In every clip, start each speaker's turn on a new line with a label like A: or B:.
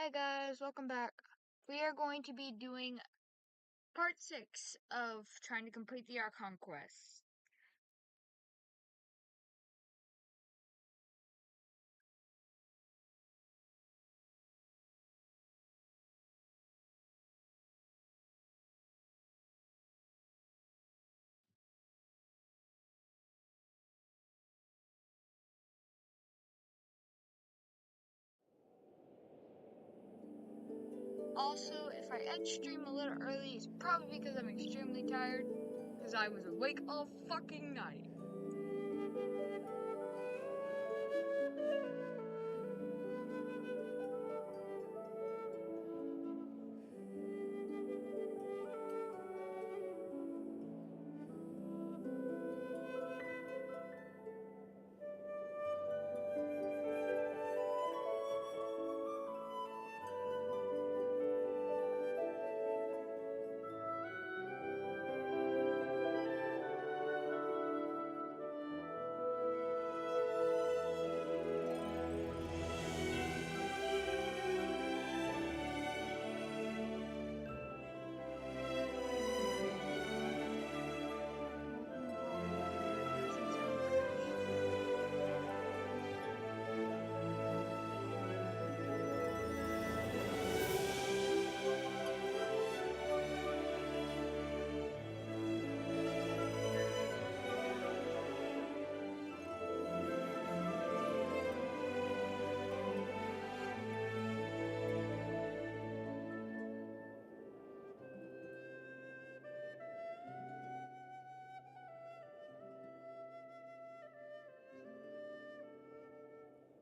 A: Hi guys, welcome back. We are going to be doing part 6 of trying to complete the Archon Quest. Also, if I end stream a little early, it's probably because I'm extremely tired, because I was awake all fucking night.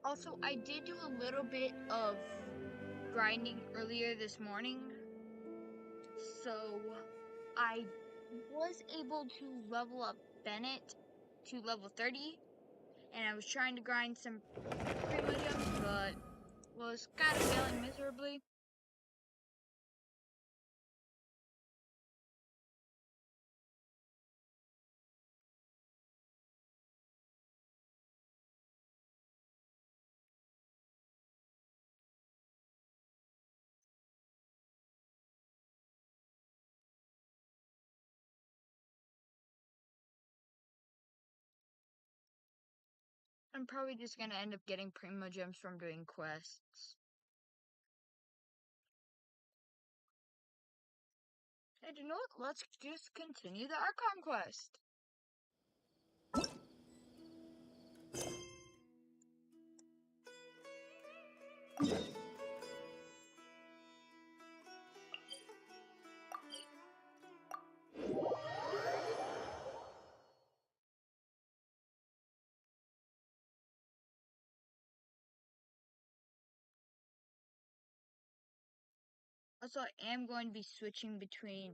A: Also, I did do a little bit of grinding earlier this morning, so I was able to level up Bennett to level 30, and I was trying to grind some primo gems, but was kind of failing miserably. I'm probably just gonna end up getting primo gems from doing quests. Hey, do you know what? Let's just continue the Archon Quest. Also, I am going to be switching between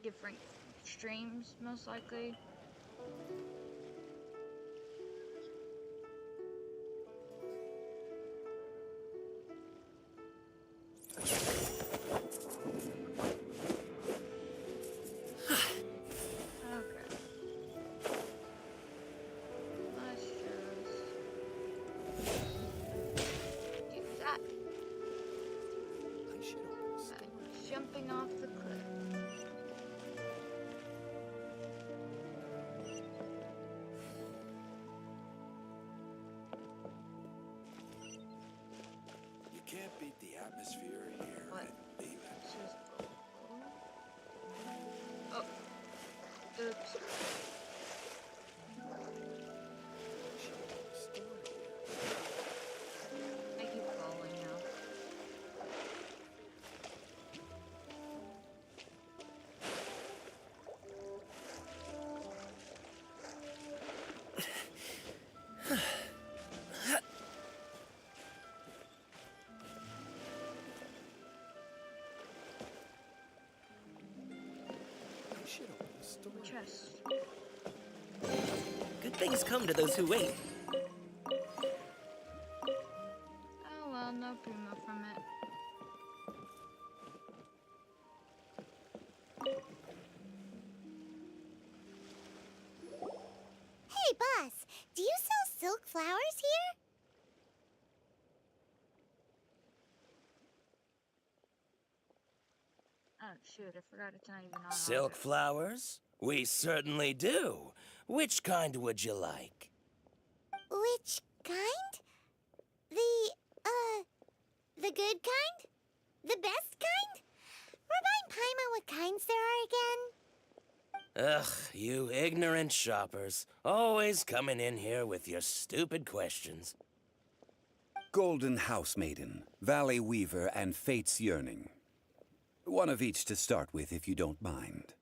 A: different streams, most likely. Okay. Let's just do that. Jumping off the cliff.
B: You can't beat the atmosphere here
A: What?
B: at Baylor.
A: Let's just... Oh. Oops. I keep falling now. Chest.
C: Good things come to those who wait.
A: Oh well, no primo from it.
D: Hey, boss, do you sell silk flowers here?
A: Oh, shoot, I forgot it's not even on
C: Silk
A: order.
C: flowers? We certainly do. Which kind would you like?
D: Which kind? The good kind? The best kind? Remind Paimon what kinds there are again.
C: Ugh, you ignorant shoppers. Always coming in here with your stupid questions.
E: Golden House Maiden, Valley Weaver, and Fate's Yearning. One of each to start with, if you don't mind.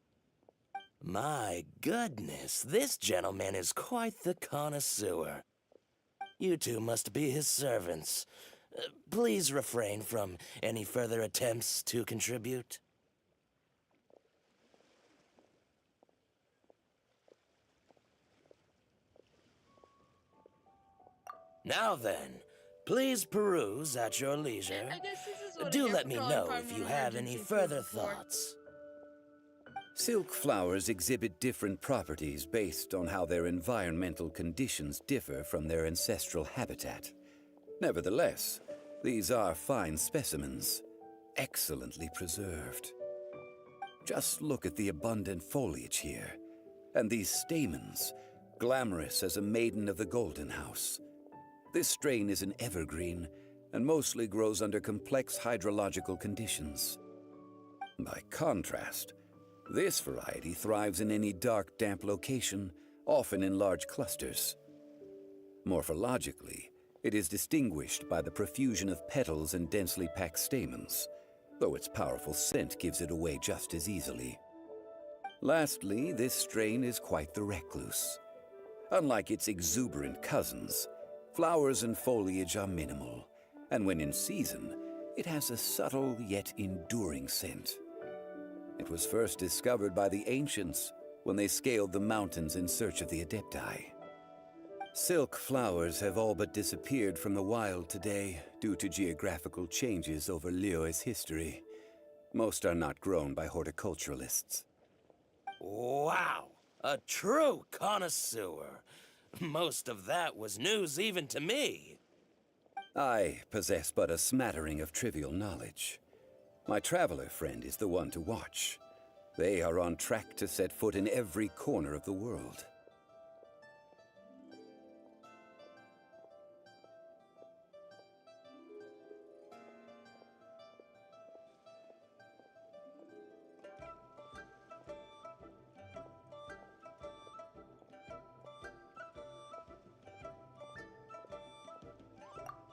C: My goodness, this gentleman is quite the connoisseur. You two must be his servants. Please refrain from any further attempts to contribute. Now then, please peruse at your leisure.
A: I guess this is what I
C: Do
A: get
C: let
A: for
C: me
A: calling
C: know
A: Prime
C: if you
A: on
C: have any
A: emergency
C: further
A: food before.
C: thoughts.
E: Silk flowers exhibit different properties based on how their environmental conditions differ from their ancestral habitat. Nevertheless, these are fine specimens, excellently preserved. Just look at the abundant foliage here, and these stamens, glamorous as a maiden of the Golden House. This strain is an evergreen, and mostly grows under complex hydrological conditions. By contrast, this variety thrives in any dark, damp location, often in large clusters. Morphologically, it is distinguished by the profusion of petals and densely packed stamens, though its powerful scent gives it away just as easily. Lastly, this strain is quite the recluse. Unlike its exuberant cousins, flowers and foliage are minimal, and when in season, it has a subtle yet enduring scent. It was first discovered by the ancients when they scaled the mountains in search of the Adepti. Silk flowers have all but disappeared from the wild today due to geographical changes over Liyue's history. Most are not grown by horticulturalists.
C: Wow, a true connoisseur. Most of that was news even to me.
E: I possess but a smattering of trivial knowledge. My traveler friend is the one to watch. They are on track to set foot in every corner of the world.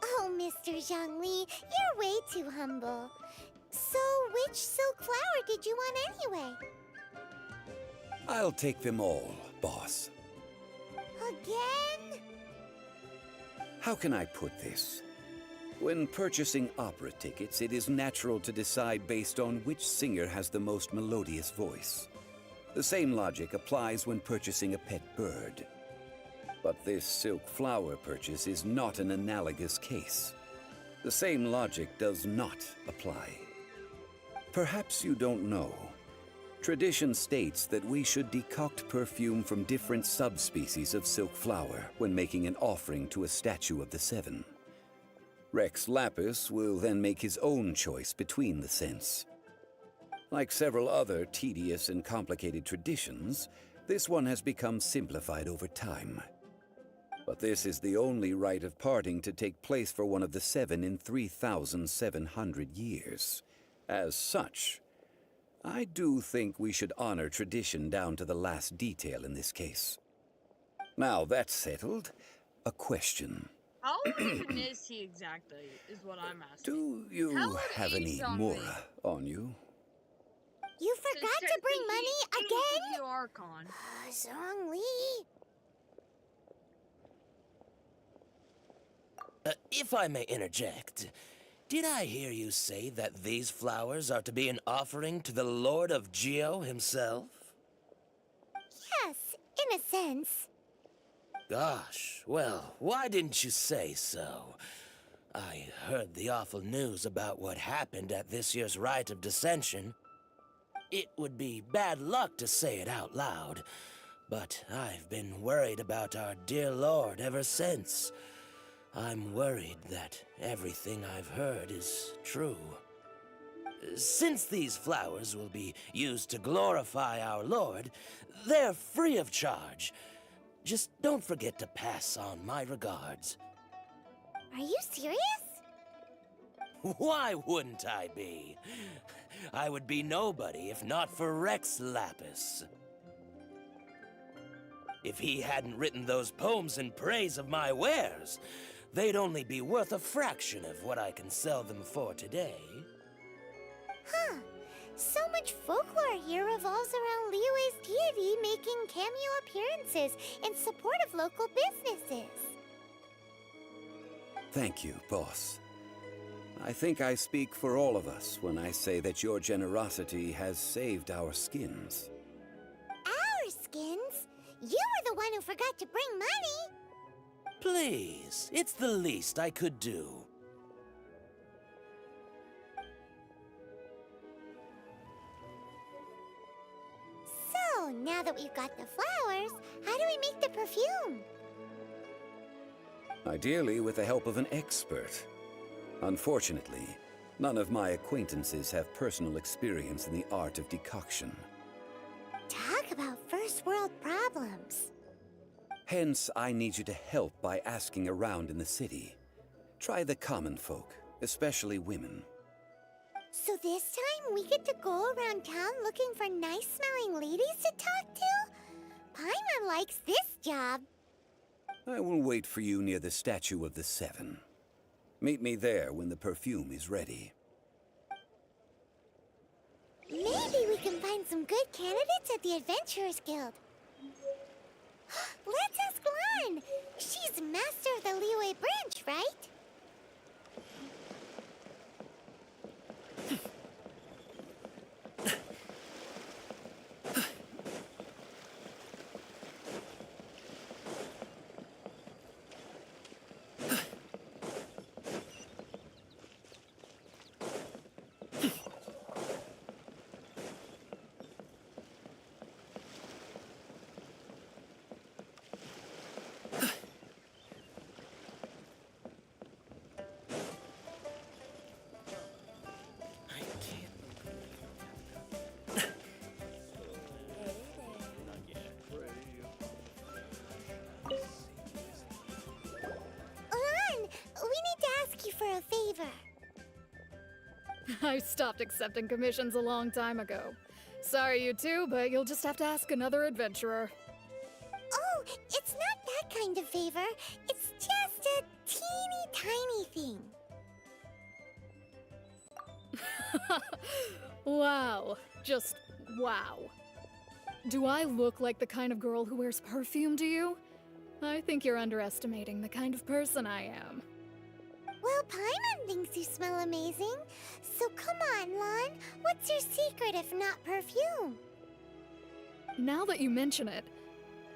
D: Oh, Mr. Zhongli, you're way too humble. So, which silk flower did you want anyway?
E: I'll take them all, boss.
D: Again?
E: How can I put this? When purchasing opera tickets, it is natural to decide based on which singer has the most melodious voice. The same logic applies when purchasing a pet bird. But this silk flower purchase is not an analogous case. The same logic does not apply. Perhaps you don't know. Tradition states that we should decoct perfume from different subspecies of silk flower when making an offering to a statue of the Seven. Rex Lapis will then make his own choice between the scents. Like several other tedious and complicated traditions, this one has become simplified over time. But this is the only rite of parting to take place for one of the Seven in 3,700 years. As such, I do think we should honor tradition down to the last detail in this case. Now that's settled, a question.
A: How old is he exactly, is what I'm asking.
E: Do you
A: How old
E: have
A: is
E: any
A: Zhongli?
E: Mora on you?
D: You forgot to bring money again?
A: Geo Archon.
D: Zhongli.
C: If I may interject, did I hear you say that these flowers are to be an offering to the Lord of Geo himself?
D: Yes, in a sense.
C: Gosh, well, why didn't you say so? I heard the awful news about what happened at this year's Rite of Dissension. It would be bad luck to say it out loud, but I've been worried about our dear Lord ever since. I'm worried that everything I've heard is true. Since these flowers will be used to glorify our Lord, they're free of charge. Just don't forget to pass on my regards.
D: Are you serious?
C: Why wouldn't I be? I would be nobody if not for Rex Lapis. If he hadn't written those poems in praise of my wares, they'd only be worth a fraction of what I can sell them for today.
D: Huh. So much folklore here revolves around Liyue's deity making cameo appearances in support of local businesses.
E: Thank you, boss. I think I speak for all of us when I say that your generosity has saved our skins.
D: Our skins? You were the one who forgot to bring money.
C: Please, it's the least I could do.
D: So, now that we've got the flowers, how do we make the perfume?
E: Ideally with the help of an expert. Unfortunately, none of my acquaintances have personal experience in the art of decoction.
D: Talk about first world problems.
E: Hence, I need you to help by asking around in the city. Try the common folk, especially women.
D: So this time we get to go around town looking for nice-smelling ladies to talk to? Paimon likes this job.
E: I will wait for you near the Statue of the Seven. Meet me there when the perfume is ready.
D: Maybe we can find some good candidates at the Adventurers Guild. Let's ask Lan. She's master of the Liyue branch, right? Lan, we need to ask you for a favor.
F: I stopped accepting commissions a long time ago. Sorry, you two, but you'll just have to ask another adventurer.
D: Oh, it's not that kind of favor. It's just a teeny tiny thing.
F: Wow. Just wow. Do I look like the kind of girl who wears perfume to you? I think you're underestimating the kind of person I am.
D: Well, Paimon thinks you smell amazing. So come on, Lan. What's your secret if not perfume?
F: Now that you mention it,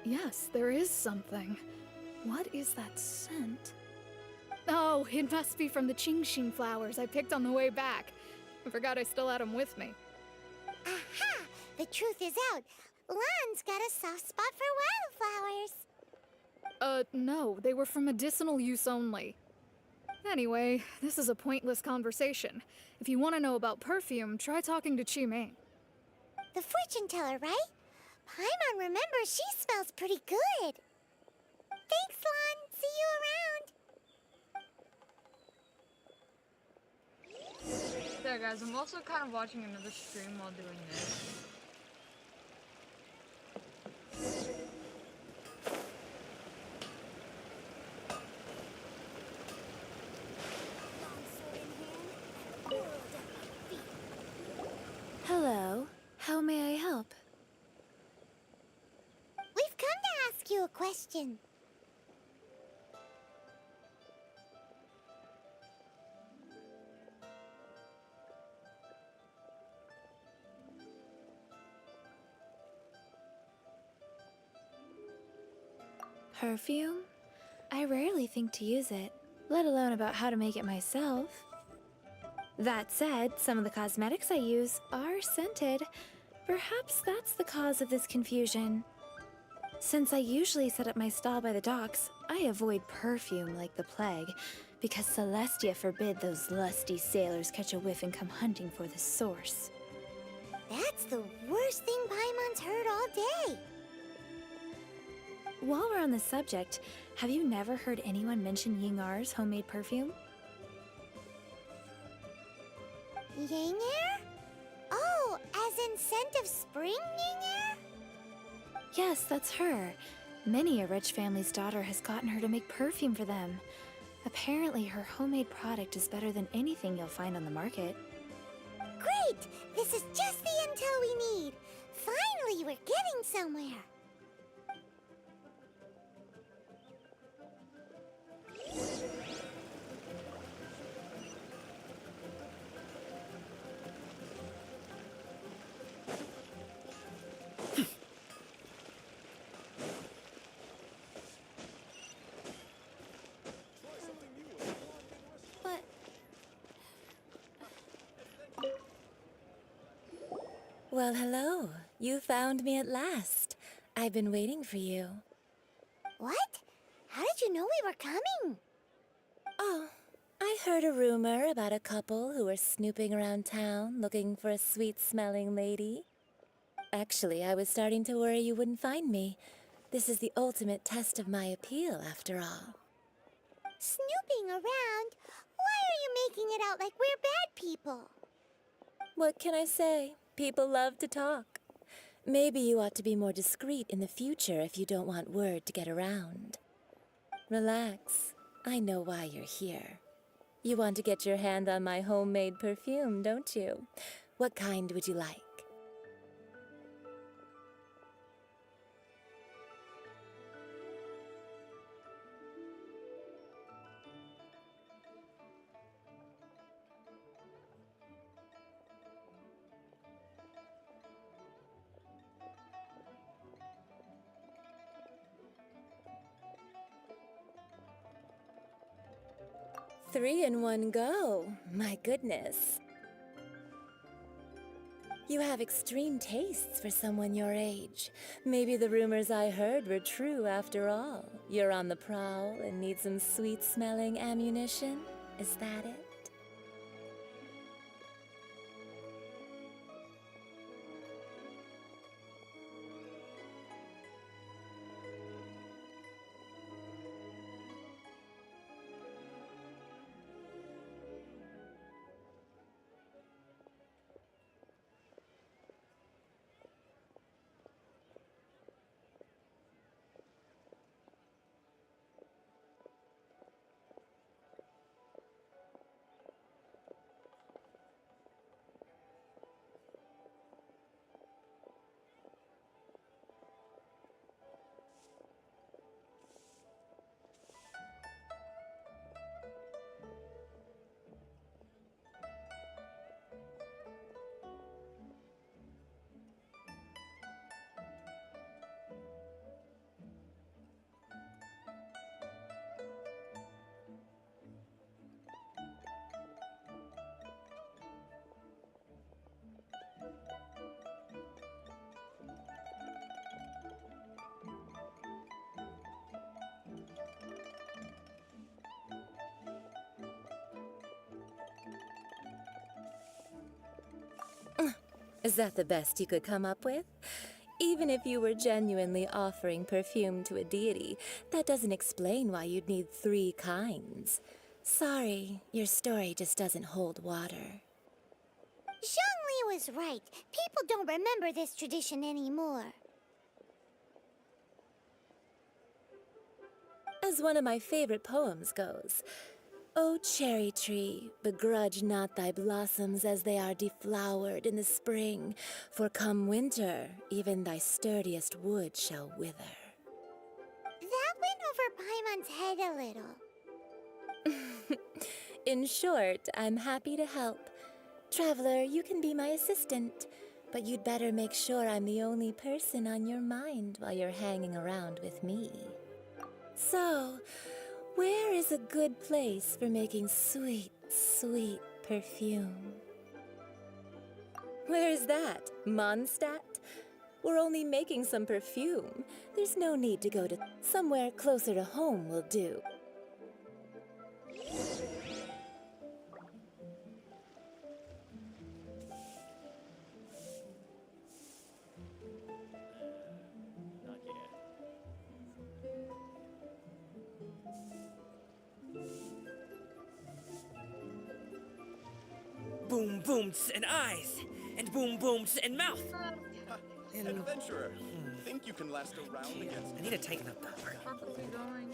F: yes, there is something. What is that scent? Oh, it must be from the Qingxing flowers I picked on the way back. I forgot I still had them with me.
D: Aha! The truth is out. Lan's got a soft spot for wildflowers.
F: No, they were for medicinal use only. Anyway, this is a pointless conversation. If you want to know about perfume, try talking to Qiming.
D: The fortune teller, right? Paimon remembers she smells pretty good. Thanks, Lan. See you around.
A: There, guys, I'm also kind of watching another stream while doing this.
G: Hello. How may I help?
D: We've come to ask you a question.
G: Perfume? I rarely think to use it, let alone about how to make it myself. That said, some of the cosmetics I use are scented. Perhaps that's the cause of this confusion. Since I usually set up my stall by the docks, I avoid perfume like the plague. because Celestia forbid those lusty sailors catch a whiff and come hunting for the source.
D: That's the worst thing Paimon's heard all day.
G: While we're on the subject, have you never heard anyone mention Yingar's homemade perfume?
D: Yingar? Oh, as in scent of spring, Yingar?
G: Yes, that's her. Many a rich family's daughter has gotten her to make perfume for them. Apparently, her homemade product is better than anything you'll find on the market.
D: Great! This is just the intel we need. Finally, we're getting somewhere.
G: But... Well, hello. You found me at last. I've been waiting for you.
D: What? How did you know we were coming?
G: Oh, I heard a rumor about a couple who were snooping around town looking for a sweet-smelling lady. Actually, I was starting to worry you wouldn't find me. This is the ultimate test of my appeal, after all.
D: Snooping around? Why are you making it out like we're bad people?
G: What can I say? People love to talk. Maybe you ought to be more discreet in the future if you don't want word to get around. Relax. I know why you're here. You want to get your hand on my homemade perfume, don't you? What kind would you like? Three in one go. My goodness. You have extreme tastes for someone your age. Maybe the rumors I heard were true after all. You're on the prowl and need some sweet-smelling ammunition? Is that it? Is that the best you could come up with? Even if you were genuinely offering perfume to a deity, that doesn't explain why you'd need 3 kinds. Sorry, your story just doesn't hold water.
D: Zhongli was right. People don't remember this tradition anymore.
G: As one of my favorite poems goes, "O cherry tree, begrudge not thy blossoms as they are deflowered in the spring, for come winter, even thy sturdiest wood shall wither."
D: That went over Paimon's head a little.
G: In short, I'm happy to help. Traveler, you can be my assistant, but you'd better make sure I'm the only person on your mind while you're hanging around with me. So, where is a good place for making sweet, sweet perfume? Where's that? Mondstadt? We're only making some perfume. There's no need to go to somewhere closer to home will do.
H: boom booms and eyes, and boom booms and mouth. And
I: Adventurer, think you can last a round against
H: I need to tighten up that
A: Where
H: part.
A: the fuck are we going?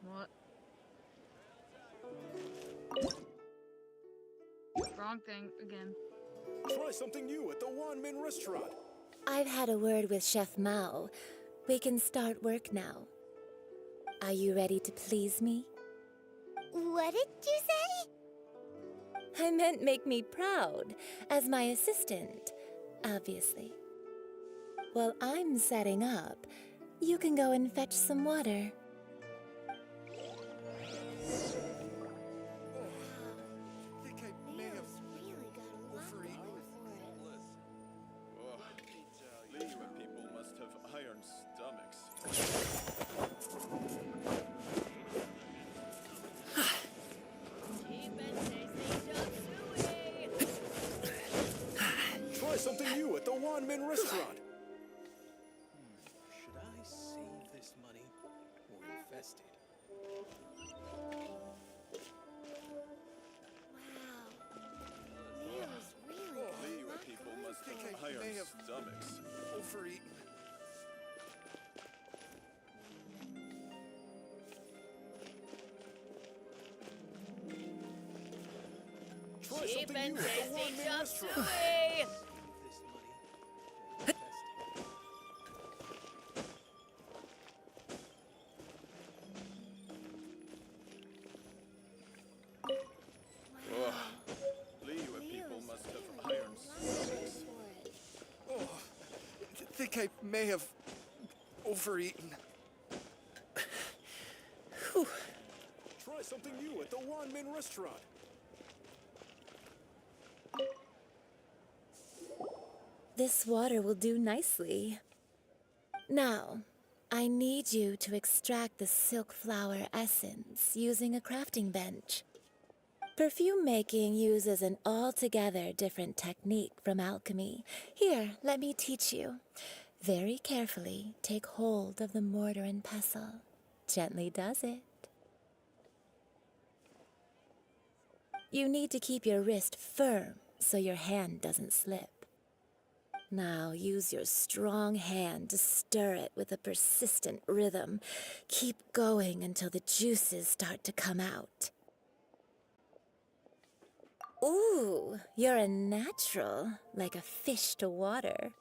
A: What? Wrong thing again.
B: Try something new at the Wanmin restaurant.
J: I've had a word with Chef Mao. We can start work now. Are you ready to please me?
D: What did you say?
J: I meant make me proud, as my assistant, obviously. While I'm setting up, you can go and fetch some water.
B: I think I may have
D: Really got a lot
B: overeaten.
D: going for it.
I: Liyue people must have iron stomachs.
B: Try something new at the Wanmin restaurant.
I: Should I save this money or invest it? Liyue people must have iron stomachs.
B: Overeaten. Try something new at the Wanmin restaurant.
I: Save this money or invest it. Liyue people must have iron stomachs.
B: I think I may have overeaten. Try something new at the Wanmin restaurant.
J: This water will do nicely. Now, I need you to extract the silk flower essence using a crafting bench. Perfume making uses an altogether different technique from alchemy. Here, let me teach you. Very carefully, take hold of the mortar and pestle. Gently does it. You need to keep your wrist firm so your hand doesn't slip. Now use your strong hand to stir it with a persistent rhythm. Keep going until the juices start to come out. Ooh, you're a natural, like a fish to water.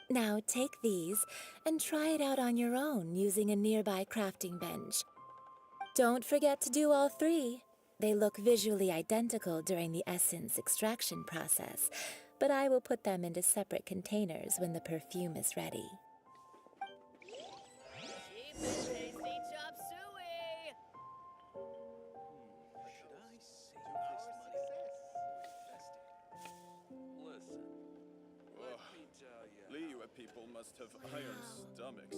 J: Now take these and try it out on your own using a nearby crafting bench. Don't forget to do all three. They look visually identical during the essence extraction process, but I will put them into separate containers when the perfume is ready.
I: Should I save this money or invest it? Listen. Liyue people must have iron stomachs.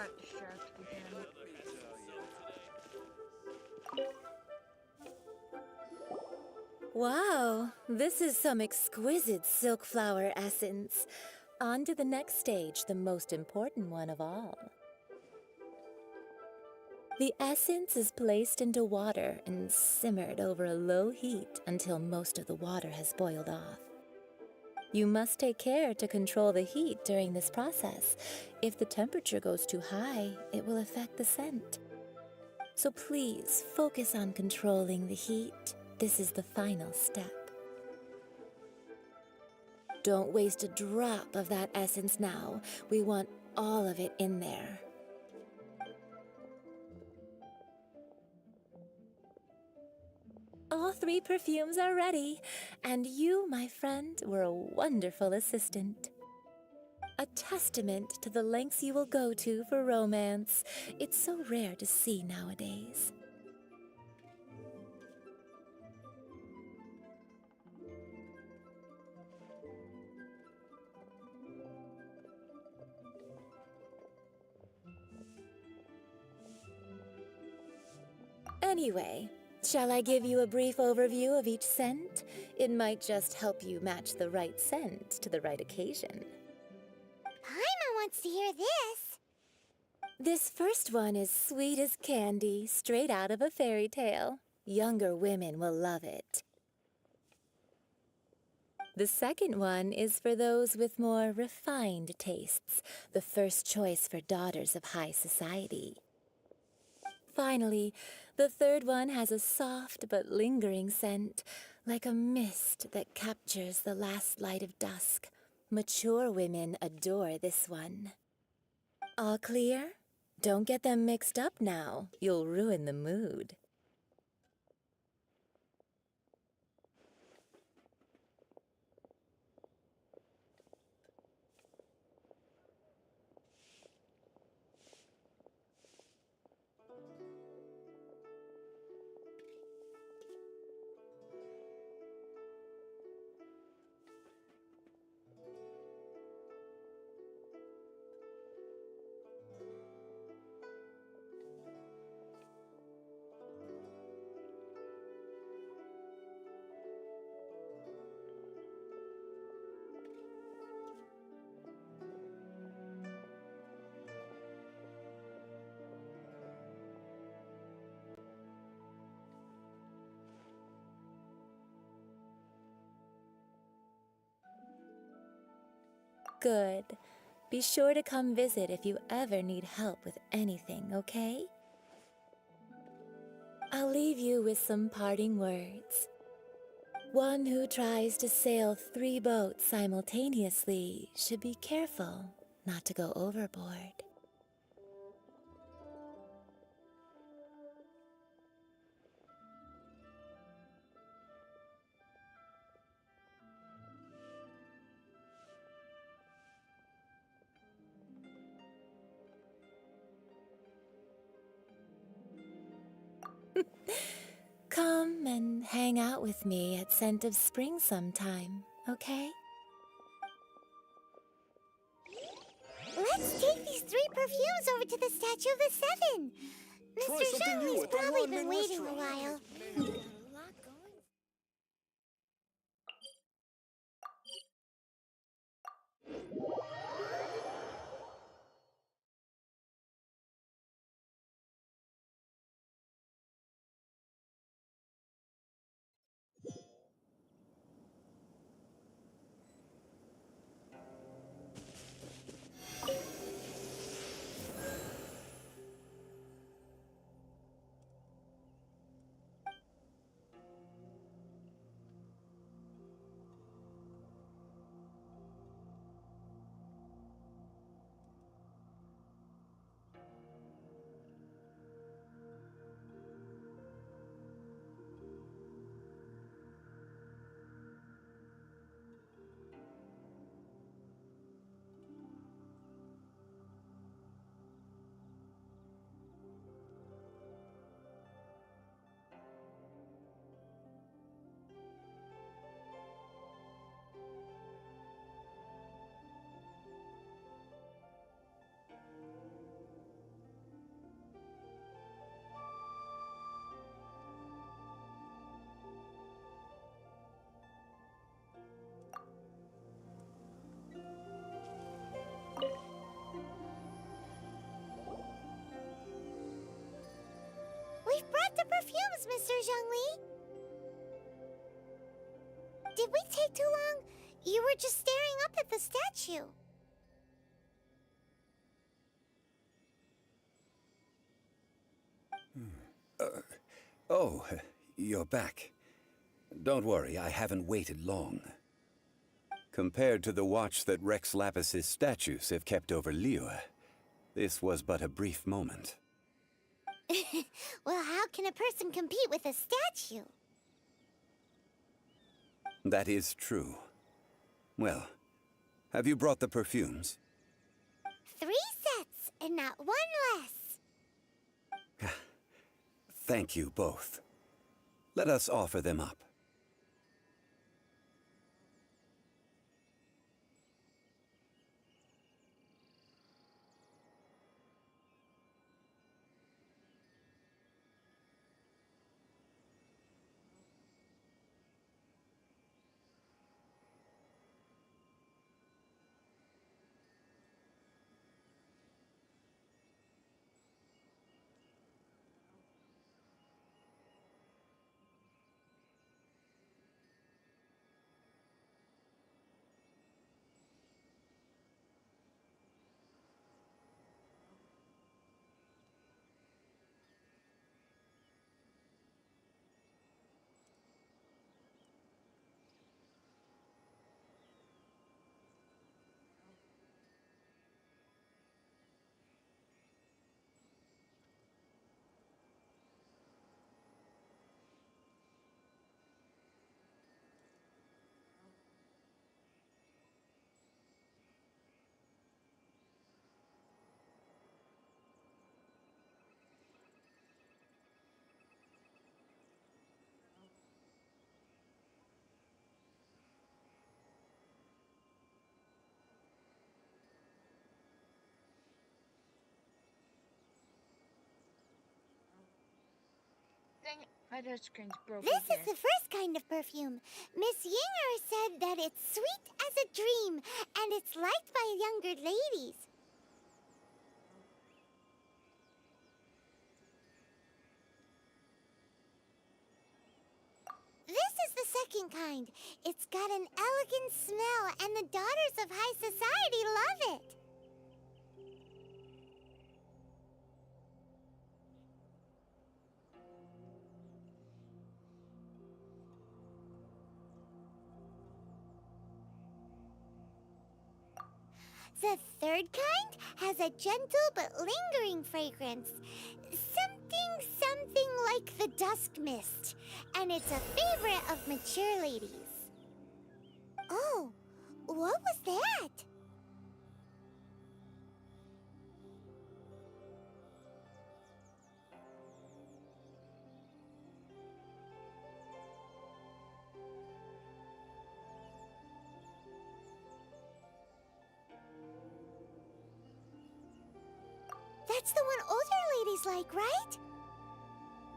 A: got distracted again.
J: Wow, this is some exquisite silk flower essence. On to the next stage, the most important one of all. The essence is placed into water and simmered over a low heat until most of the water has boiled off. You must take care to control the heat during this process. If the temperature goes too high, it will affect the scent. So please focus on controlling the heat. This is the final step. Don't waste a drop of that essence now. We want all of it in there. All 3 perfumes are ready, and you, my friend, were a wonderful assistant. A testament to the lengths you will go to for romance. It's so rare to see nowadays. Anyway, shall I give you a brief overview of each scent? It might just help you match the right scent to the right occasion.
D: Paimon wants to hear this.
J: This first one is sweet as candy, straight out of a fairy tale. Younger women will love it. The second one is for those with more refined tastes, the first choice for daughters of high society. Finally, the third one has a soft but lingering scent, like a mist that captures the last light of dusk. Mature women adore this one. All clear? Don't get them mixed up now. You'll ruin the mood. Good. Be sure to come visit if you ever need help with anything, okay? I'll leave you with some parting words. One who tries to sail 3 boats simultaneously should be careful not to go overboard. Come and hang out with me at Scent of Spring sometime, okay?
D: Let's take these 3 perfumes over to the Statue of the Seven.
I: Try
D: Mr.
I: something new
D: Zhang has
I: at the
D: probably
I: One
D: been
I: Min
D: waiting a
I: restaurant.
D: while. Mr. Zhongli? Did we take too long? You were just staring up at the statue.
E: Oh, you're back. Don't worry, I haven't waited long. Compared to the watch that Rex Lapis's statues have kept over Liyue, this was but a brief moment.
D: Well, how can a person compete with a statue?
E: That is true. Well, have you brought the perfumes?
D: 3 sets, and not 1 less.
E: Thank you both. Let us offer them up.
A: Dang it, my touchscreen's broken.
D: This is the first kind of perfume. Miss Yinger said that it's sweet as a dream, and it's liked by younger ladies. This is the second kind. It's got an elegant smell, and the daughters of high society love it. The third kind has a gentle but lingering fragrance. Something like the dusk mist. And it's a favorite of mature ladies. Oh, what was that? That's the one older ladies like, right?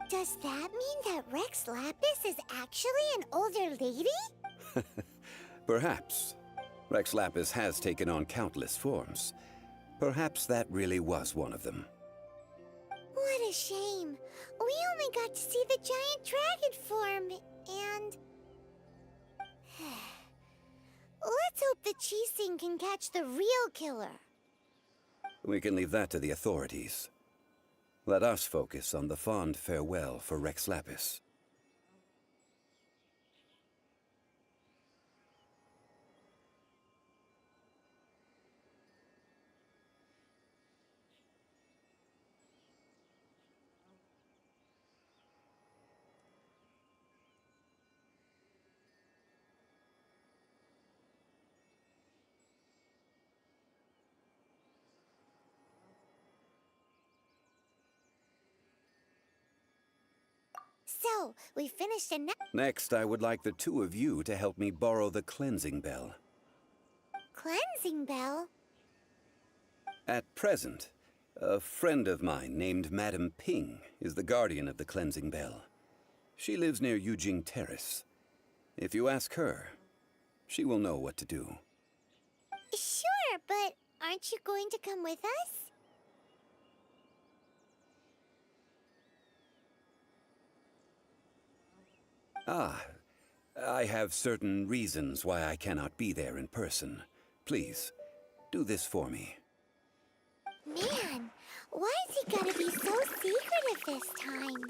D: Does that mean that Rex Lapis is actually an older lady?
E: Perhaps. Rex Lapis has taken on countless forms. Perhaps that really was one of them.
D: What a shame. We only got to see the giant dragon form, and... Let's hope the Chising can catch the real killer.
E: We can leave that to the authorities. Let us focus on the fond farewell for Rex Lapis.
D: So, we finished
E: Next, I would like the two of you to help me borrow the cleansing bell.
D: cleansing bell.
E: At present, a friend of mine named Madame Ping is the guardian of the cleansing bell. She lives near Yujing Terrace. If you ask her, she will know what to do.
D: Sure, but aren't you going to come with us?
E: Ah, I have certain reasons why I cannot be there in person. Please, do this for me.
D: Man, why's he gotta be so secretive this time?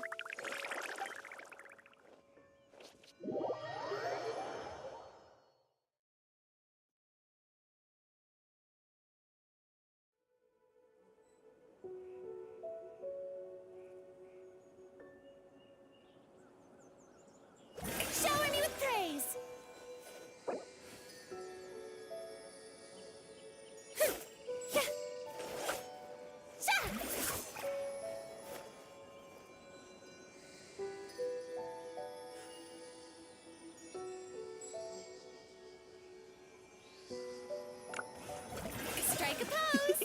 J: Shower me with praise! Strike a pose!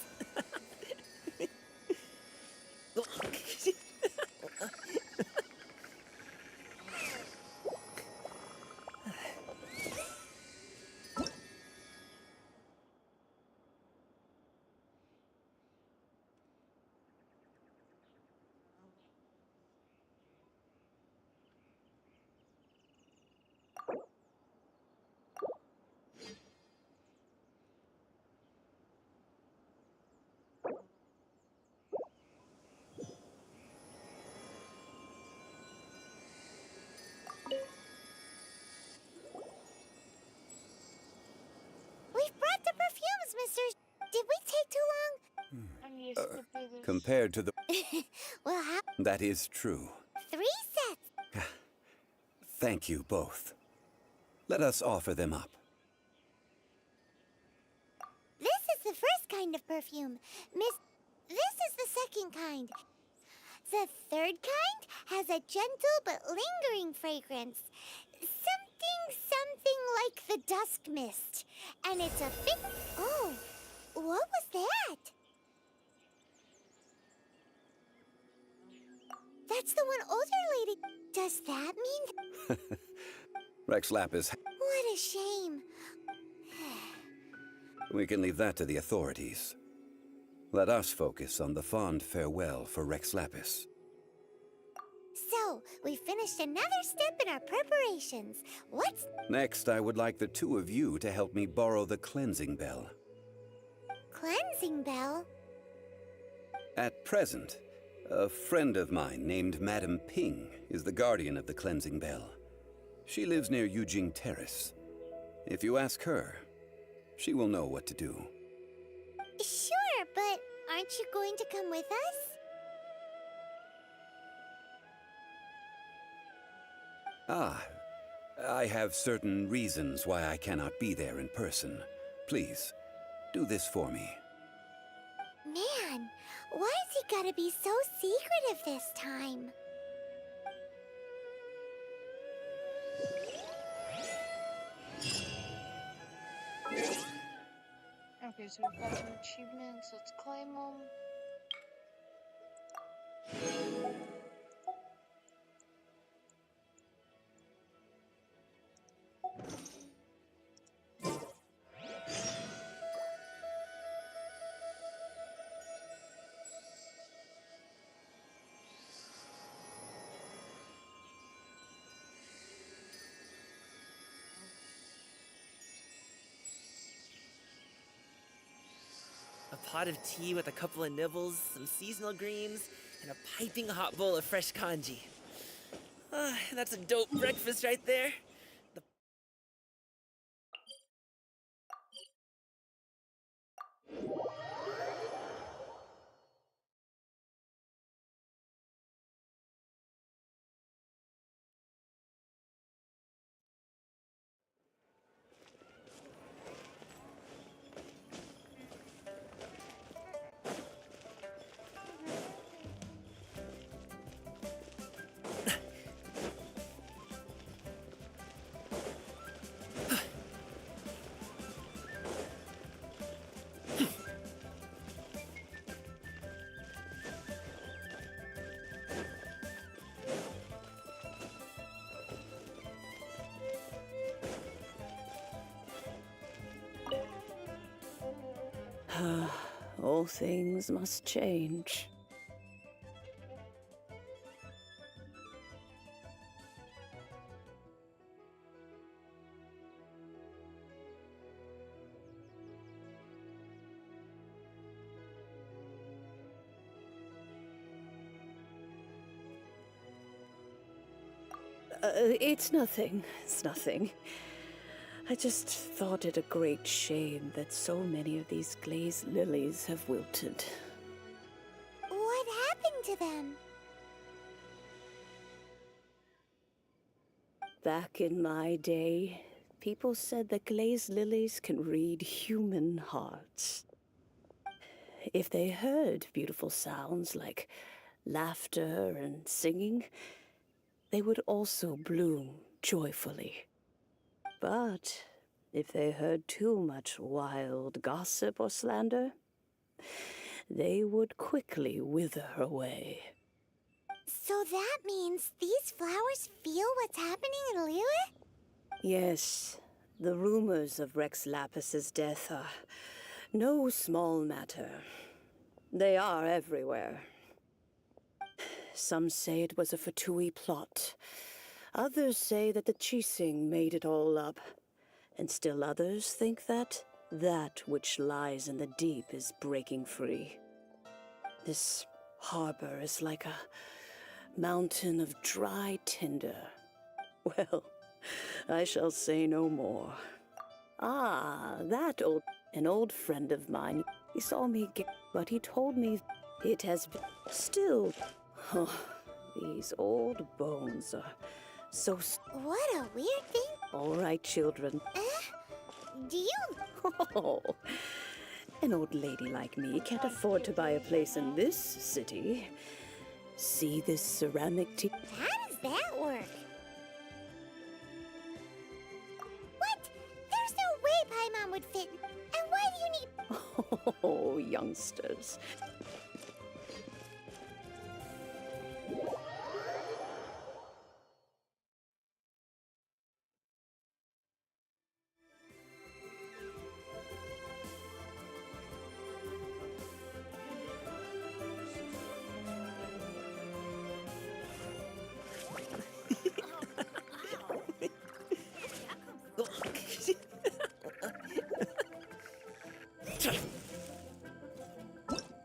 D: We've brought the perfumes, mister. Did we take too long?
A: I'm used to do this.
E: Compared to the...
D: Well, how?
E: That is true.
D: 3 sets.
E: Thank you both. Let us offer them up.
D: This is the first kind of perfume. This is the second kind. The third kind has a gentle but lingering fragrance. Something like the dusk mist. And it's a bit... Oh, what was that? That's the one older lady. Does that mean...
E: Rex Lapis,
D: What a shame.
E: we can leave that to the authorities. Let us focus on the fond farewell for Rex Lapis.
D: So, we finished another step in our preparations. What's...
E: Next, I would like the two of you to help me borrow the cleansing bell.
D: Cleansing bell?
E: At present, a friend of mine named Madame Ping is the guardian of the cleansing bell. She lives near Yujing Terrace. If you ask her, she will know what to do.
D: Sure, but aren't you going to come with us?
E: Ah, I have certain reasons why I cannot be there in person. Please, do this for me.
D: Man, why's he gotta be so secretive this time?
A: Okay, so we've got some achievements. Let's claim them.
H: A pot of tea with a couple of nibbles, some seasonal greens, and a piping hot bowl of fresh kanji. That's a dope breakfast right there.
K: All things must change. It's nothing. It's nothing. I just thought it a great shame that so many of these glazed lilies have wilted.
D: What happened to them?
K: Back in my day, people said that glazed lilies can read human hearts. If they heard beautiful sounds like laughter and singing, they would also bloom joyfully. But if they heard too much wild gossip or slander, they would quickly wither away.
D: So that means these flowers feel what's happening in Liyue?
K: Yes, the rumors of Rex Lapis's death are no small matter. They are everywhere. Some say it was a Fatui plot. Others say that the Chising made it all up. And still others think that which lies in the deep is breaking free. This harbor is like a mountain of dry tinder. Well, I shall say no more. Ah, an old friend of mine. He saw me but he told me it has been still. Oh, these old bones are so...
D: What a weird thing.
K: All right, children.
D: Do you...
K: Oh, an old lady like me can't afford to buy a place in this city. See this ceramic tea?
D: How does that work? What? There's no way Paimon would fit. And why do you need...
K: Oh, youngsters.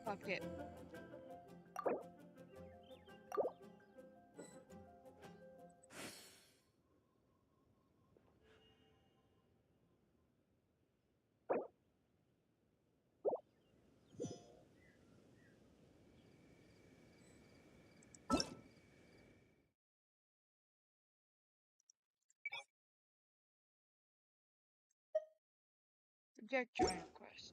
A: Fuck it. Geo Archon Quest.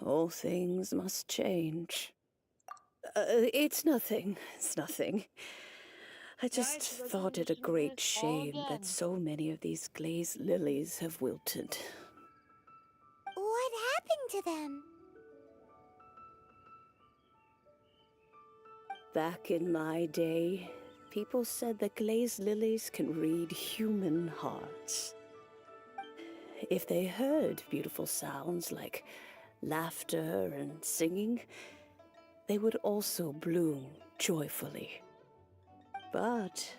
K: All things must change. It's nothing. It's nothing. I just thought it a great shame that so many of these glazed lilies have wilted.
D: What happened to them?
K: Back in my day, people said that glazed lilies can read human hearts. If they heard beautiful sounds like laughter and singing, they would also bloom joyfully. But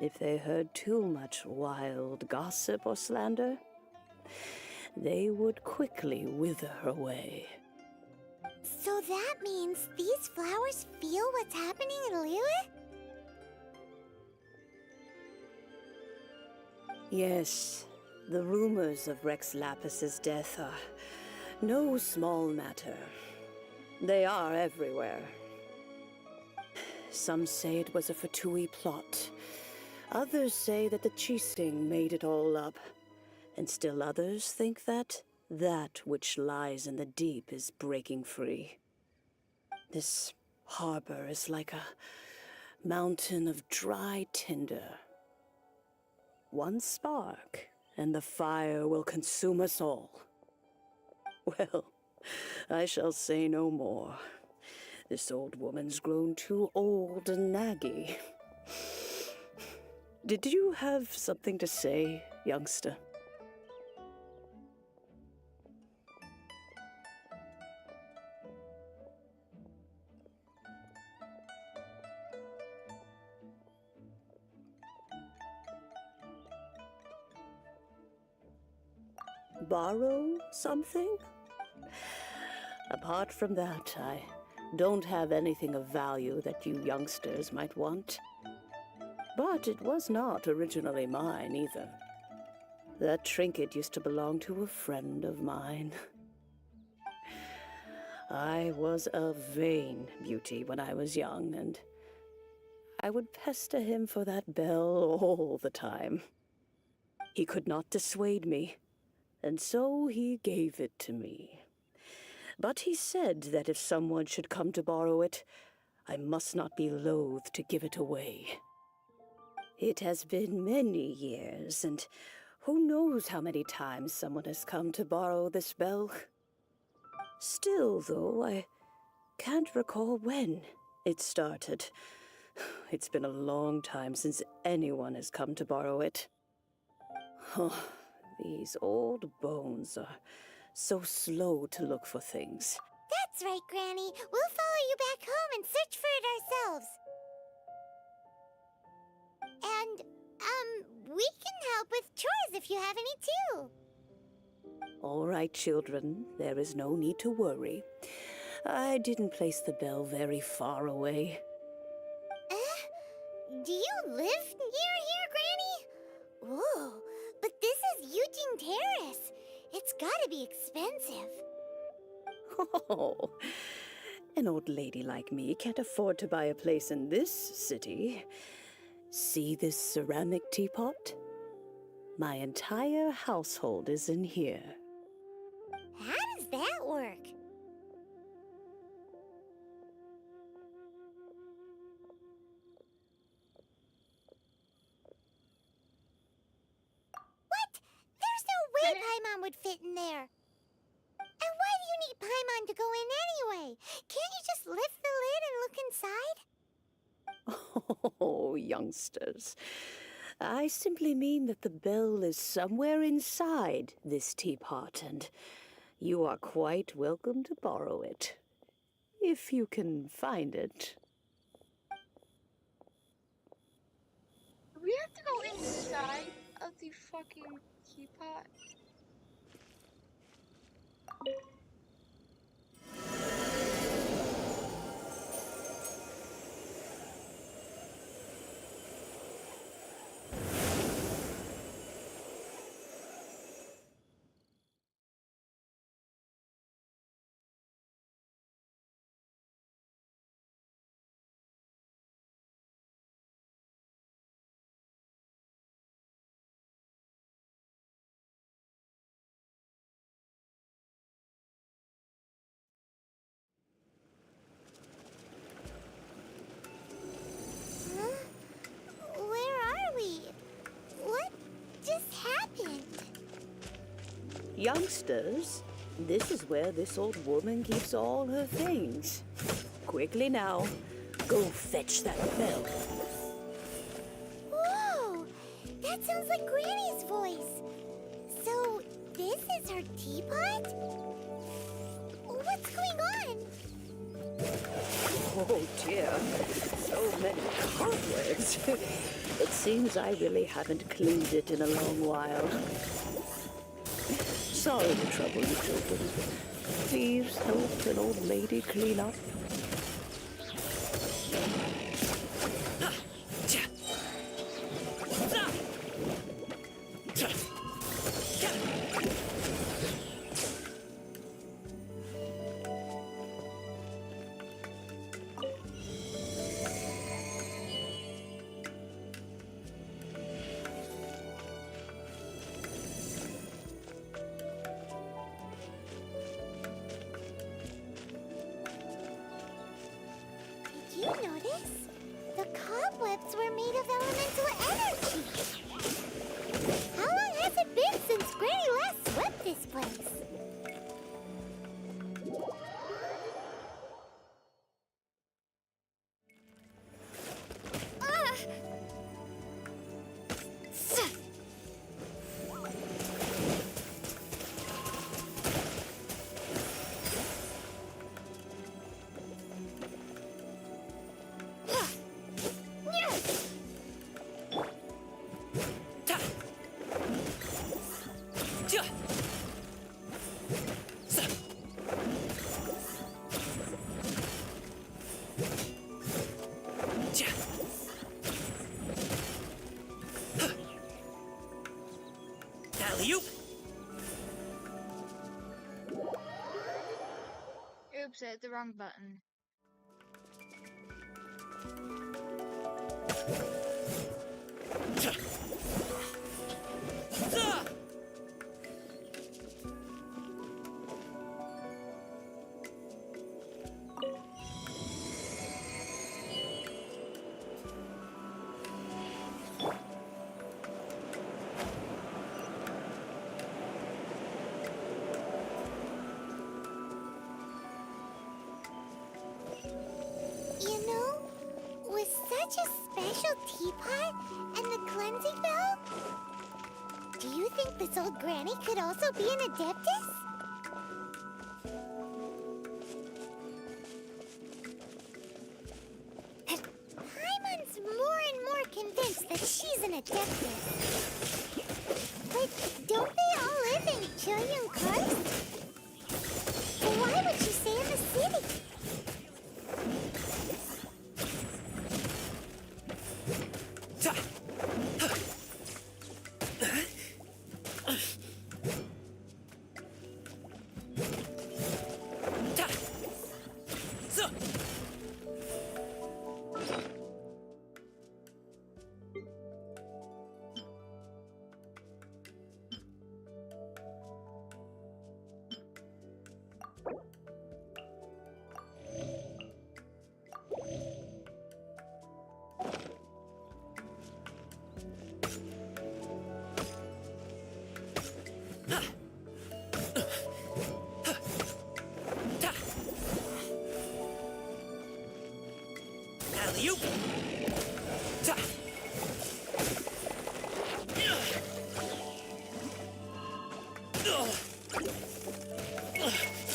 K: if they heard too much wild gossip or slander, they would quickly wither away.
D: So that means these flowers feel what's happening in Liyue?
K: Yes, the rumors of Rex Lapis's death are no small matter. They are everywhere. Some say it was a Fatui plot. Others say that the Chising made it all up. And still others think that which lies in the deep is breaking free. This harbor is like a mountain of dry tinder. One spark, and the fire will consume us all. Well, I shall say no more. This old woman's grown too old and naggy. Did you have something to say, youngster? borrow something? Apart from that, I don't have anything of value that you youngsters might want. But it was not originally mine either. That trinket used to belong to a friend of mine. I was a vain beauty when I was young, and I would pester him for that bell all the time. He could not dissuade me, and so he gave it to me. But he said that if someone should come to borrow it, I must not be loath to give it away. It has been many years, and who knows how many times someone has come to borrow this bell. Still, though, I can't recall when it started. It's been a long time since anyone has come to borrow it. Oh, these old bones are so slow to look for things.
D: That's right, Granny. We'll follow you back home and search for it ourselves. And, we can help with chores if you have any too.
K: All right, children, there is no need to worry. I didn't place the bell very far away.
D: Do you live near here, Granny? Whoa, but this is Eugene Terrace. It's gotta be expensive.
K: Oh, an old lady like me can't afford to buy a place in this city. See this ceramic teapot? My entire household is in here.
D: How does that work? What? There's no way Paimon would fit in there. And why do you need Paimon to go in anyway? Can't you just lift the lid and look inside?
K: Oh, youngsters. I simply mean that the bell is somewhere inside this teapot, and you are quite welcome to borrow it, if you can find it.
A: Do we have to go inside of the fucking teapot?
D: Huh? Where are we? What just happened?
K: Youngsters, this is where this old woman keeps all her things. Quickly now, go fetch that bell.
D: Whoa! That sounds like Granny's voice. So, this is her teapot? What's going on?
K: Oh dear, so many cobwebs. It seems I really haven't cleaned it in a long while. Sorry to trouble you children. Please help an old lady clean up.
D: Did you notice? The cobwebs were made of elemental energy. How long has it been since Granny last swept this place?
H: Alley-oop!
A: Oops, I hit the wrong button.
D: You know, with such a special teapot and the cleansing bell, do you think this old granny could also be an adeptus? Paimon's more and more convinced that she's an adeptus. But don't they all live in Julian Karst? So why would she stay in the city?
H: Alley-oop!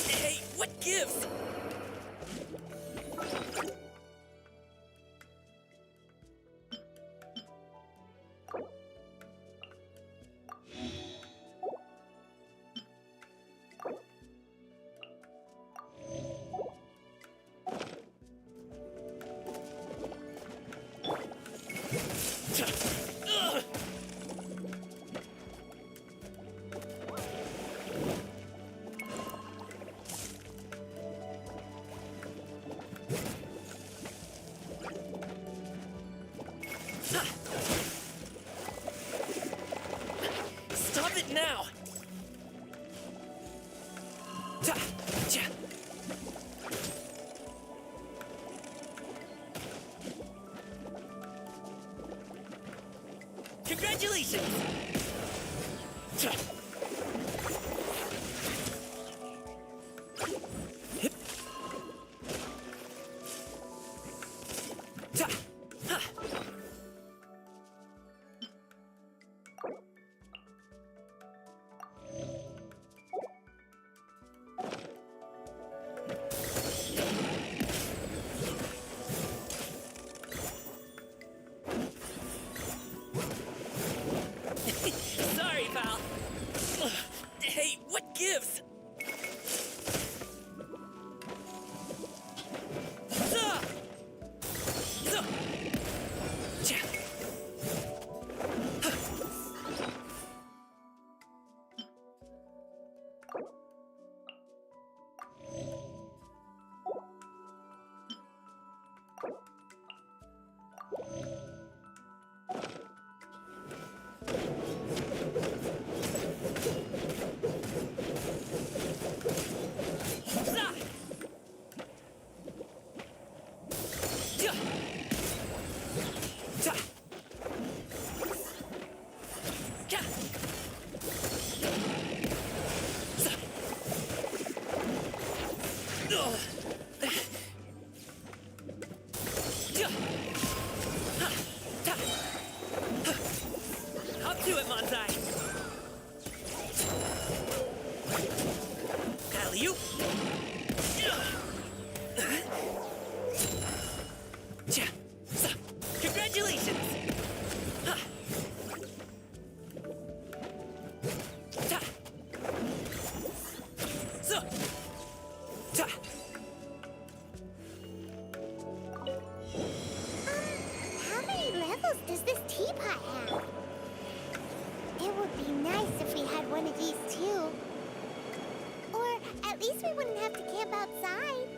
H: Hey, what gives? Stop it now! Congratulations! Sorry, pal.
D: else does this teapot have? It would be nice if we had one of these too. Or at least we wouldn't have to camp outside.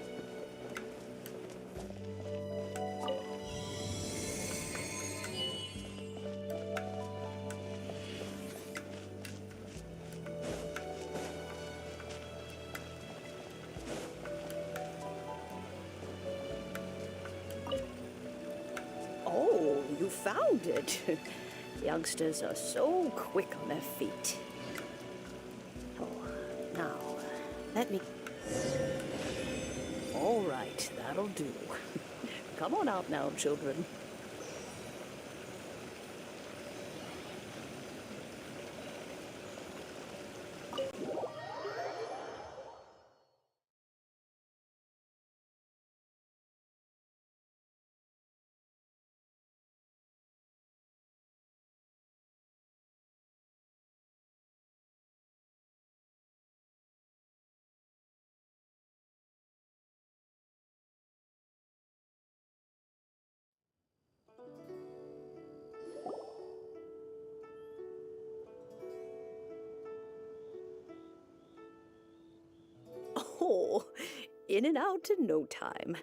K: Oh, you found it. Youngsters are so quick on their feet. Oh, now, let me... All right, that'll do. Come on out now, children. Oh, in and out in no time.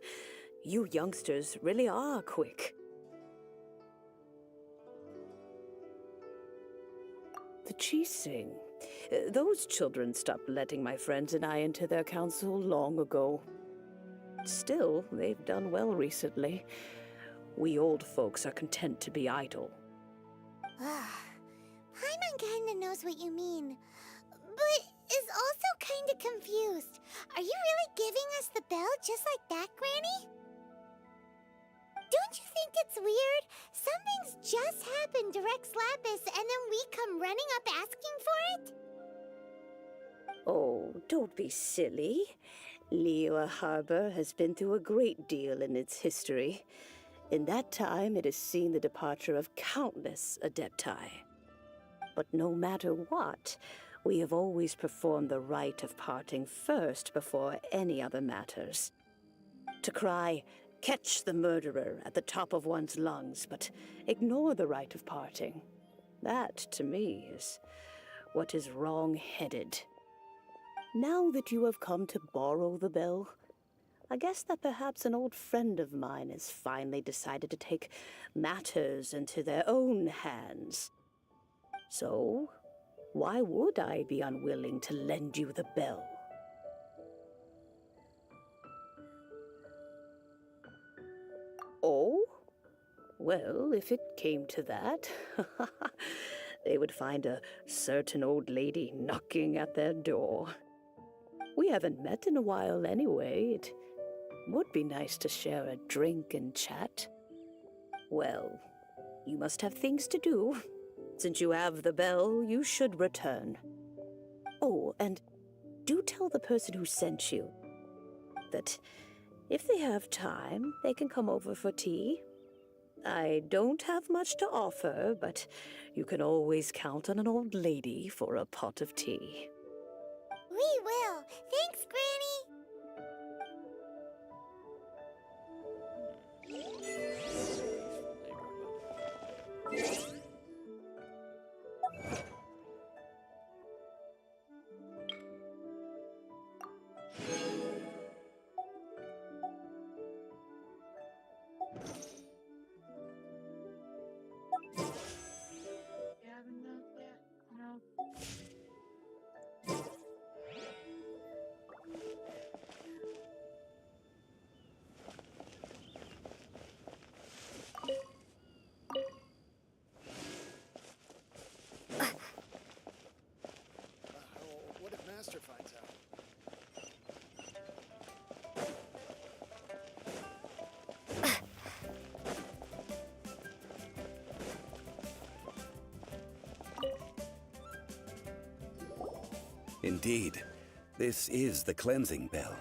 K: You youngsters really are quick. The Chising. Those children stopped letting my friends and I into their council long ago. Still, they've done well recently. We old folks are content to be idle.
D: Paimon kinda knows what you mean, but is also kinda confused. Are you really giving us the bell just like that, Granny? Don't you think it's weird? Something's just happened to Rex Lapis and then we come running up asking for it?
K: Oh, don't be silly. Liyue Harbor has been through a great deal in its history. In that time, it has seen the departure of countless Adepti. But no matter what, we have always performed the rite of parting first before any other matters. To cry, "Catch the murderer," at the top of one's lungs, but ignore the rite of parting. That, to me, is what is wrong-headed. Now that you have come to borrow the bell, I guess that perhaps an old friend of mine has finally decided to take matters into their own hands. So, why would I be unwilling to lend you the bell? Oh? Well, if it came to that, they would find a certain old lady knocking at their door. We haven't met in a while anyway. It would be nice to share a drink and chat. Well, you must have things to do. Since you have the bell, you should return. Oh, and do tell the person who sent you that if they have time, they can come over for tea. I don't have much to offer, but you can always count on an old lady for a pot of tea.
D: We will. Thanks, Granny.
A: You have enough yet? No.
B: What if Master finds out?
E: Indeed, this is the cleansing bell.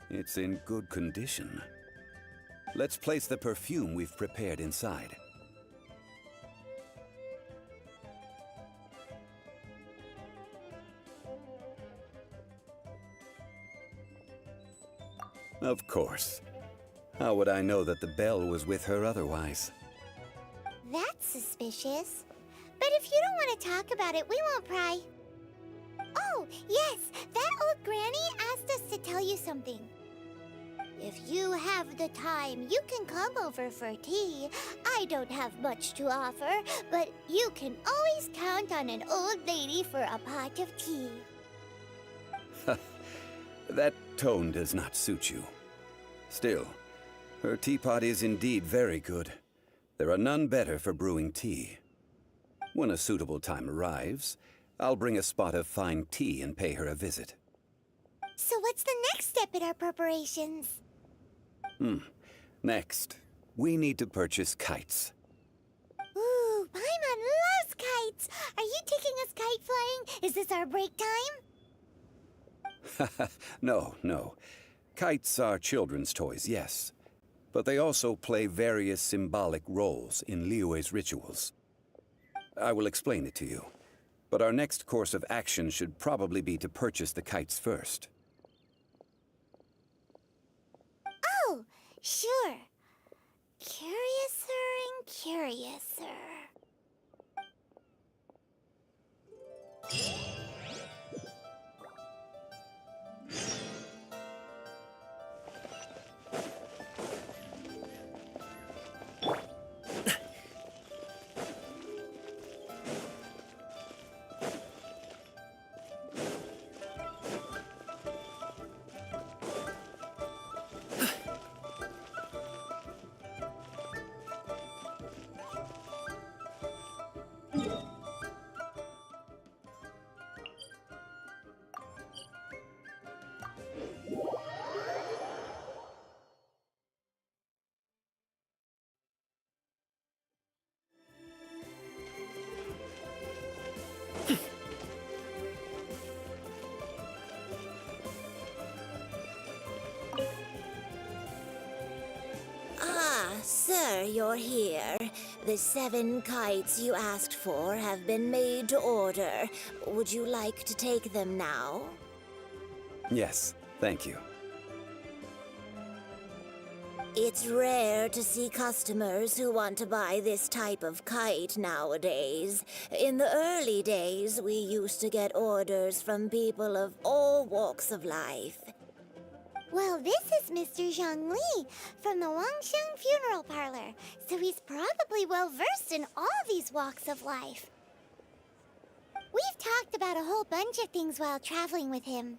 E: It's in good condition. Let's place the perfume we've prepared inside. Of course. How would I know that the bell was with her otherwise?
D: That's suspicious. But if you don't want to talk about it, we won't pry. Oh, yes, that old granny asked us to tell you something. If you have the time, you can come over for tea. I don't have much to offer, but you can always count on an old lady for a pot of tea.
E: That tone does not suit you. Still, her teapot is indeed very good. There are none better for brewing tea. When a suitable time arrives, I'll bring a spot of fine tea and pay her a visit.
D: So what's the next step in our preparations?
E: Next, we need to purchase kites.
D: Ooh, Paimon loves kites! Are you taking us kite flying? Is this our break time?
E: No. Kites are children's toys, yes. But they also play various symbolic roles in Liyue's rituals. I will explain it to you. But our next course of action should probably be to purchase the kites first.
D: Oh, sure. Curiouser and curiouser. Sir, you're here. The 7 kites you asked for have been made to order. Would you like to take them now?
E: Yes, thank you.
D: It's rare to see customers who want to buy this type of kite nowadays. In the early days, we used to get orders from people of all walks of life. Well, this is Mr. Zhang Li from the Wangsheng Funeral Parlor, so he's probably well-versed in all these walks of life. We've talked about a whole bunch of things while traveling with him.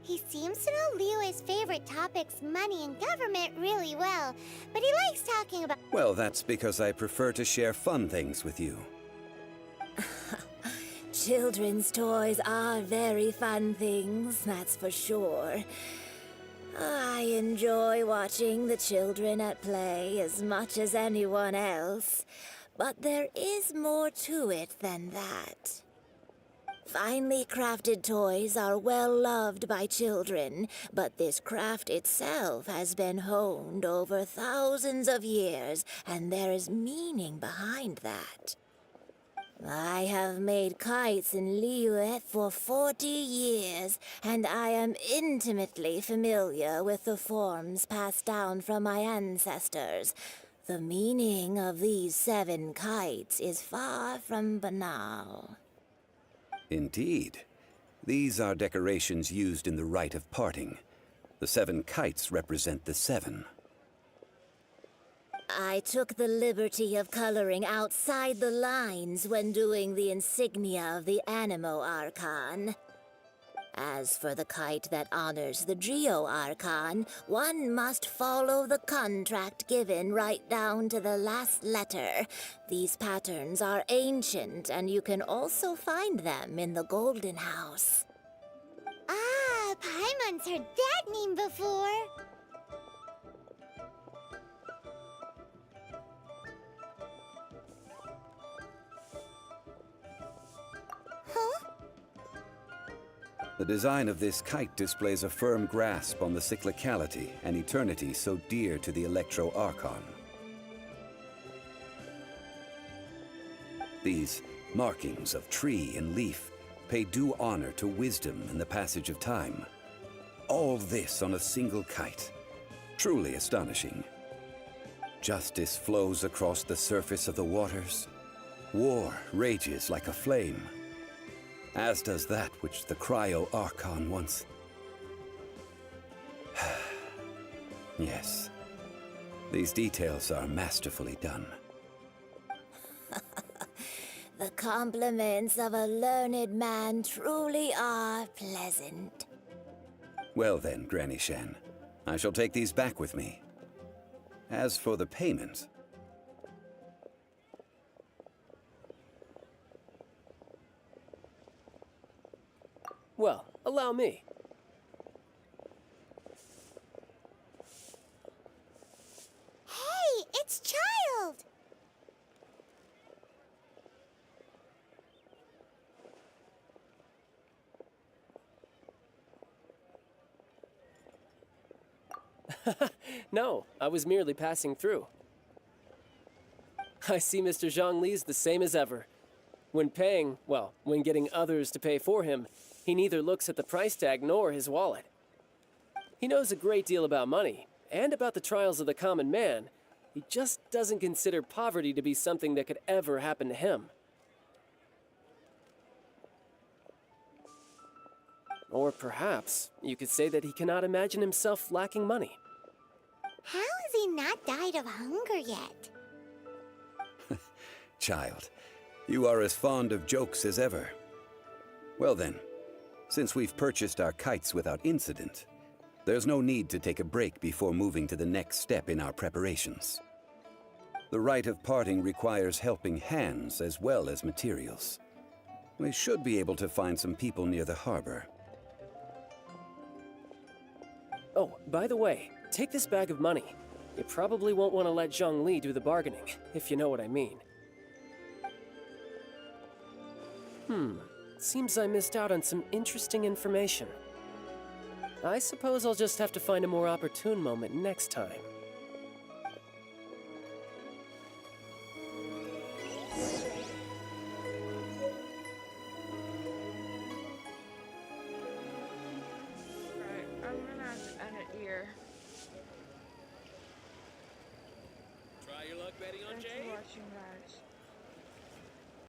D: He seems to know Liyue's favorite topics, money and government, really well, but he likes talking about...
E: Well, that's because I prefer to share fun things with you.
J: Children's toys are very fun things, that's for sure. I enjoy watching the children at play as much as anyone else, but there is more to it than that. Finely crafted toys are well loved by children, but this craft itself has been honed over thousands of years, and there is meaning behind that. I have made kites in Liyue for 40 years, and I am intimately familiar with the forms passed down from my ancestors. The meaning of these 7 kites is far from banal.
E: Indeed. These are decorations used in the rite of parting. The 7 kites represent the 7.
J: I took the liberty of coloring outside the lines when doing the insignia of the Animo Archon. As for the kite that honors the Geo Archon, one must follow the contract given right down to the last letter. These patterns are ancient, and you can also find them in the Golden House.
D: Ah, Paimon's heard that name before. Huh?
E: The design of this kite displays a firm grasp on the cyclicality and eternity so dear to the Electro Archon. These markings of tree and leaf pay due honor to wisdom and the passage of time. All this on a single kite. Truly astonishing. Justice flows across the surface of the waters. War rages like a flame. As does that which the Cryo Archon once... Yes. These details are masterfully done.
J: The compliments of a learned man truly are pleasant.
E: Well then, Granny Shan, I shall take these back with me. As for the payment...
L: Well, allow me.
D: Hey, it's Child!
L: No, I was merely passing through. I see Mr. Zhongli's the same as ever. When paying, well, when getting others to pay for him, he neither looks at the price tag nor his wallet. He knows a great deal about money, and about the trials of the common man. He just doesn't consider poverty to be something that could ever happen to him. Or perhaps you could say that he cannot imagine himself lacking money.
D: How has he not died of hunger yet?
E: Child, you are as fond of jokes as ever. Well then, since we've purchased our kites without incident, there's no need to take a break before moving to the next step in our preparations. The rite of parting requires helping hands as well as materials. We should be able to find some people near the harbor.
L: Oh, by the way, take this bag of money. You probably won't want to let Zhongli do the bargaining, if you know what I mean. Seems I missed out on some interesting information. I suppose I'll just have to find a more opportune moment next time.
A: Right, I'm gonna have to end it here.
H: Try your luck betting on
A: Thanks
H: Jay?
A: for watching, guys.